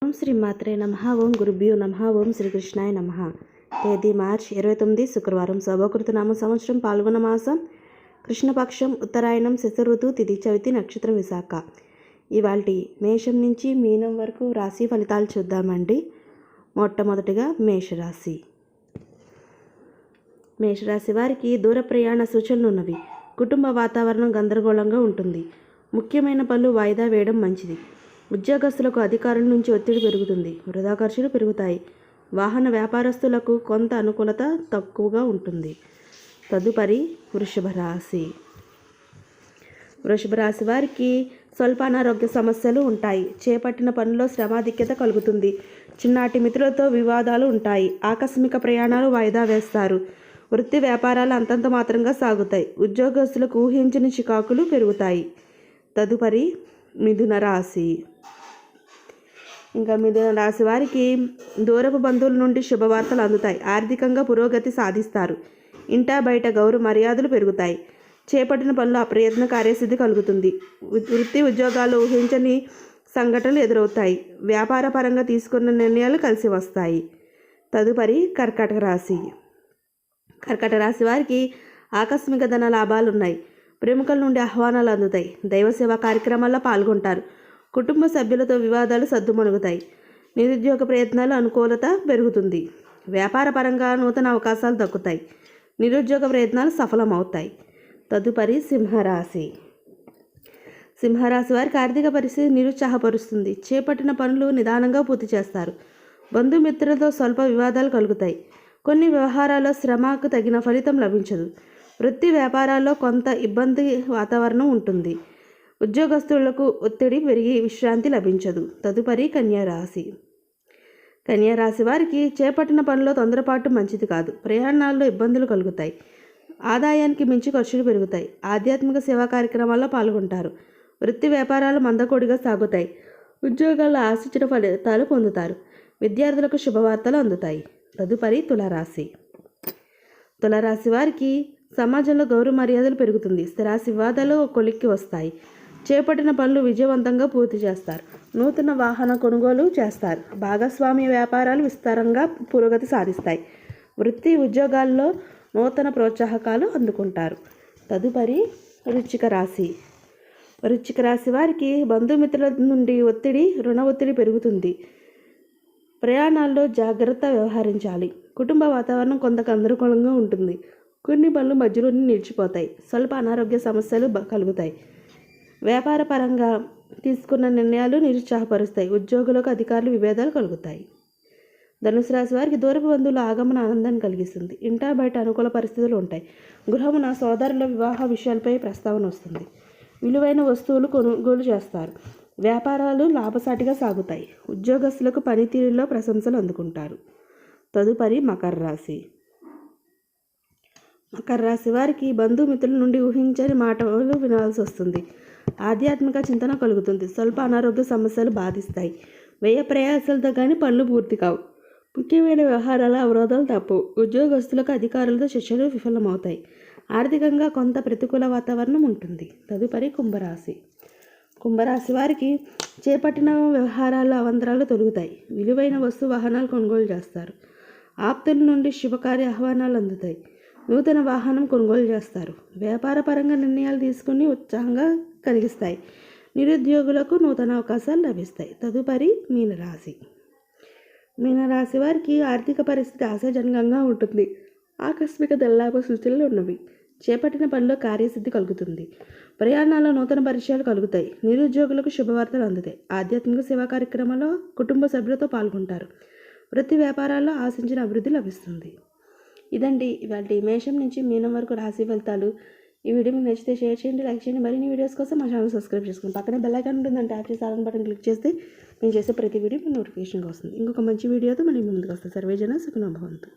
ఓం శ్రీ మాత్రే నమః. ఓం గురుభ్యో నమః. ఓం శ్రీకృష్ణాయ నమః. తేదీ మార్చి 29 శుక్రవారం. శోభకృతనామ సంవత్సరం పాల్గొన మాసం కృష్ణపక్షం ఉత్తరాయణం శశఋతు తిథి చవితి నక్షత్రం విశాఖ. ఇవాల్టి మేషం నుంచి మీనం వరకు రాశి ఫలితాలు చూద్దామండి. మొట్టమొదటిగా మేషరాశి. మేషరాశి వారికి దూర ప్రయాణ సూచనలు ఉన్నవి. కుటుంబ వాతావరణం గందరగోళంగా ఉంటుంది. ముఖ్యమైన పనులు వాయిదా వేయడం మంచిది. ఉద్యోగస్తులకు అధికారుల నుంచి ఒత్తిడి పెరుగుతుంది. వృధా ఖర్చులు పెరుగుతాయి. వాహన వ్యాపారస్తులకు కొంత అనుకూలత తక్కువగా ఉంటుంది. తదుపరి వృషభ రాశి. వృషభ రాశి వారికి స్వల్ప అనారోగ్య సమస్యలు ఉంటాయి. చేపట్టిన పనుల్లో శ్రమాధిక్యత కలుగుతుంది. చిన్నాటి మిత్రులతో వివాదాలు ఉంటాయి. ఆకస్మిక ప్రయాణాలు వాయిదా వేస్తారు. వృత్తి వ్యాపారాలు అంతంత మాత్రంగా సాగుతాయి. ఉద్యోగస్తులకు ఊహించని చికాకులు పెరుగుతాయి. తదుపరి మిథున రాశి. మిథున రాశి వారికి దూరపు బంధువుల నుండి శుభవార్తలు అందుతాయి. ఆర్థికంగా పురోగతి సాధిస్తారు. ఇంటా బయట గౌరవ మర్యాదలు పెరుగుతాయి. చేపట్టిన పనులు అప్రయత్న కార్యసిద్ధి కలుగుతుంది. వృత్తి ఉద్యోగాలు ఊహించని సంఘటనలు ఎదురవుతాయి. వ్యాపార పరంగా తీసుకున్న నిర్ణయాలు కలిసి వస్తాయి. తదుపరి కర్కాటక రాశి. కర్కాటక రాశి వారికి ఆకస్మిక ధన లాభాలు ఉన్నాయి. ప్రముఖుల నుండి ఆహ్వానాలు అందుతాయి. దైవ సేవా కార్యక్రమాల్లో పాల్గొంటారు. కుటుంబ సభ్యులతో వివాదాలు సద్దుమణుగుతాయి. నిరుద్యోగ ప్రయత్నాలు అనుకూలత పెరుగుతుంది. వ్యాపార పరంగా నూతన అవకాశాలు దక్కుతాయి. నిరుద్యోగ ప్రయత్నాలు సఫలమవుతాయి. తదుపరి సింహరాశి. సింహరాశి వారికి ఆర్థిక పరిస్థితి నిరుత్సాహపరుస్తుంది. చేపట్టిన పనులు నిదానంగా పూర్తి చేస్తారు. బంధుమిత్రులతో స్వల్ప వివాదాలు కలుగుతాయి. కొన్ని వ్యవహారాల్లో శ్రమకు తగిన ఫలితం లభించదు. వృత్తి వ్యాపారాల్లో కొంత ఇబ్బంది వాతావరణం ఉంటుంది. ఉద్యోగస్తులకు ఒత్తిడి పెరిగి విశ్రాంతి లభించదు. తదుపరి కన్యారాశి. కన్యారాశి వారికి చేపట్టిన పనిలో తొందరపాటు మంచిది కాదు. ప్రయాణాల్లో ఇబ్బందులు కలుగుతాయి. ఆదాయానికి మించి ఖర్చులు పెరుగుతాయి. ఆధ్యాత్మిక సేవా కార్యక్రమాల్లో పాల్గొంటారు. వృత్తి వ్యాపారాలు మందకొడిగా సాగుతాయి. ఉద్యోగాల్లో ఆశించిన ఫలితాలు పొందుతారు. విద్యార్థులకు శుభవార్తలు అందుతాయి. తదుపరి తులారాశి. తులారాశి వారికి సమాజంలో గౌరవ మర్యాదలు పెరుగుతుంది. స్థిరాస్తి వివాదాలు కొలిక్కి వస్తాయి. చేపట్టిన పనులు విజయవంతంగా పూర్తి చేస్తారు. నూతన వాహన కొనుగోలు చేస్తారు. భాగస్వామ్య వ్యాపారాలు విస్తారంగా పురోగతి సాధిస్తాయి. వృత్తి ఉద్యోగాల్లో నూతన ప్రోత్సాహకాలు అందుకుంటారు. తదుపరి వృశ్చిక రాశి. వృశ్చిక రాశి వారికి బంధుమిత్రుల నుండి రుణ ఒత్తిడి పెరుగుతుంది. ప్రయాణాల్లో జాగ్రత్త వ్యవహరించాలి. కుటుంబ వాతావరణం కొంత గందరగోళంగా ఉంటుంది. కొన్ని పనులు మధ్యలోనే నిలిచిపోతాయి. స్వల్ప అనారోగ్య సమస్యలు కలుగుతాయి. వ్యాపార పరంగా తీసుకున్న నిర్ణయాలు నిరుత్సాహపరుస్తాయి. ఉద్యోగులకు అధికారులు విభేదాలు కలుగుతాయి. ధనుసు రాశి వారికి దూరపు బంధువుల ఆగమన ఆనందాన్ని కలిగిస్తుంది. ఇంటా బయట అనుకూల పరిస్థితులు ఉంటాయి. గృహమున సోదరుల వివాహ విషయాలపై ప్రస్తావన వస్తుంది. విలువైన వస్తువులు కొనుగోలు చేస్తారు. వ్యాపారాలు లాభసాటిగా సాగుతాయి. ఉద్యోగస్తులకు పనితీరులో ప్రశంసలు అందుకుంటారు. తదుపరి మకర రాశి. మకర రాశి వారికి బంధుమిత్రుల నుండి ఊహించని మాటలు వినాల్సి వస్తుంది. ఆధ్యాత్మిక చింతన కలుగుతుంది. స్వల్ప అనారోగ్య సమస్యలు బాధిస్తాయి. వ్యయ ప్రయాసాలతో కానీ పనులు పూర్తి కావు. ముఖ్యమైన వ్యవహారాల అవరోధాలు తప్పవు. ఉద్యోగస్తులకు అధికారులతో చర్చలు విఫలమవుతాయి. ఆర్థికంగా కొంత ప్రతికూల వాతావరణం ఉంటుంది. తదుపరి కుంభరాశి. కుంభరాశి వారికి చేపట్టిన వ్యవహారాల అవంతరాలు తొలుగుతాయి. విలువైన వాహనాలు కొనుగోలు చేస్తారు. ఆప్తుల నుండి శుభకార్య ఆహ్వానాలు అందుతాయి. నూతన వాహనం కొనుగోలు చేస్తారు. వ్యాపార పరంగా నిర్ణయాలు తీసుకుని ఉత్సాహంగా కలిగిస్తాయి. నిరుద్యోగులకు నూతన అవకాశాలు లభిస్తాయి. తదుపరి మీనరాశి. మీనరాశి వారికి ఆర్థిక పరిస్థితి ఆశాజనకంగా ఉంటుంది. ఆకస్మిక ధనలాభ సూచనలు ఉన్నవి. చేపట్టిన పనిలో కార్యసిద్ధి కలుగుతుంది. ప్రయాణాల్లో నూతన పరిచయాలు కలుగుతాయి. నిరుద్యోగులకు శుభవార్తలు అందుతాయి. ఆధ్యాత్మిక సేవా కార్యక్రమాల్లో కుటుంబ సభ్యులతో పాల్గొంటారు. వృత్తి వ్యాపారాల్లో ఆశించిన అభివృద్ధి లభిస్తుంది. ఇదండి ఇవాళ మేషం నుంచి మీనం వరకు రాశి ఫలితాలు. ఈ వీడియో మీకు నచ్చితే షేర్ చేయండి, లైక్ చేయండి. మరిన్ని వీడియోస్ కోసం మా ఛానల్ సబ్స్క్రైబ్ చేసుకోండి. పక్కనే బెల్ ఐకాన్ ఉంటుందంటే ట్యాప్ చేసి ఆల్ బటన్ క్లిక్ చేస్తే నేను చేసే ప్రతి వీడియో మీకు నోటిఫికేషన్గా వస్తుంది. ఇంకొక మంచి వీడియోతో మళ్ళీ ముందుకు వస్తాను. సర్వేజన సుఖినో భవంతు.